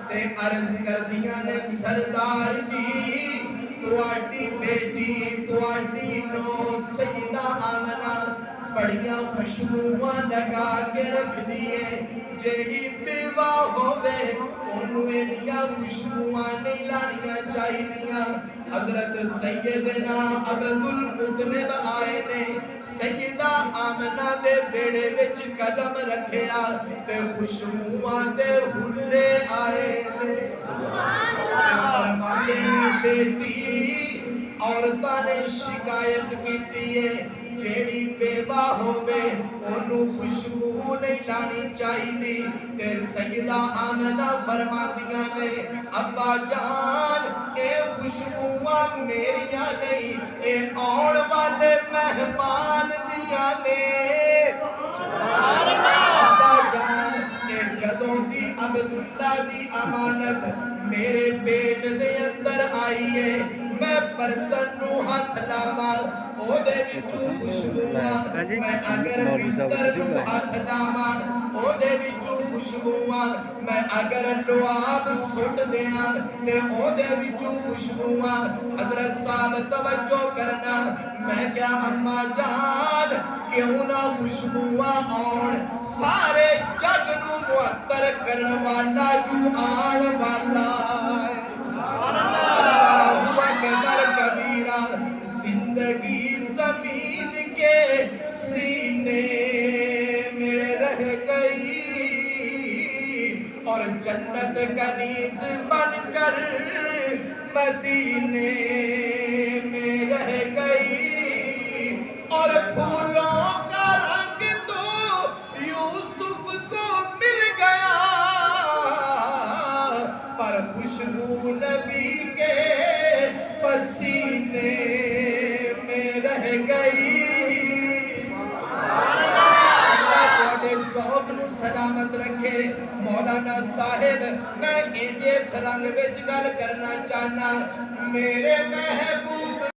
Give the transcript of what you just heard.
تے عرض کر دیا نے سردار جی تواڈی بیٹی تواڈی نو سیدہ آمنہ بڑیاں خوشبوواں لگا کے رکھ دیے جیڑی بیوہ ہووے انہوں انیاں خوشبوواں نہیں لانیاں چاہیدیاں حضرت سیدنا عبدالمطلب آئے نے سیدہ آمنہ دے بیڑے وچ قدم رکھیا تے خوشبوواں دے ہلے آئے نے فرماتے بیٹی عورتاں نے شکایت کیتی ہے جیڑی بیوہ ہووے انہوں خوشبو نہیں لانی چاہیدی تے سیدہ آمنہ فرما دیا نے ابا جان اے خوشبوواں میریاں نہیں اے آن والے مہمان دیا نے ابا جان اے جدوں دی عبداللہ دی امانت میرے پیٹ دے اندر آئیے میں برتن نو ہاتھ لاواں او دے وچوں خوشبوواں میں اگر بستر نو ہاتھ لاواں او دے وچوں خوشبوواں میں اگر لعاب سٹ دیاں تے او دے وچوں خوشبوواں حضرت صاحب توجہ کرنا میں کیا اماں جان کیوں نہ خوشبوواں آن سارے جگ نو معطر کرن والا جو آن والا اللہ اکبر کبیرہ زندگی زمین کے سینے میں رہ گئی اور جنت کنیز بن کر مدینے میں رہ گئی اور پھولوں کا رنگ تو یوسف کو مل گیا پر خوشبو نبی کے پسینے میں رہ گئی ذوق نو سلامت رکھے مولانا صاحب میں اس رنگ وچ گل کرنا چاہنا میرے محبوب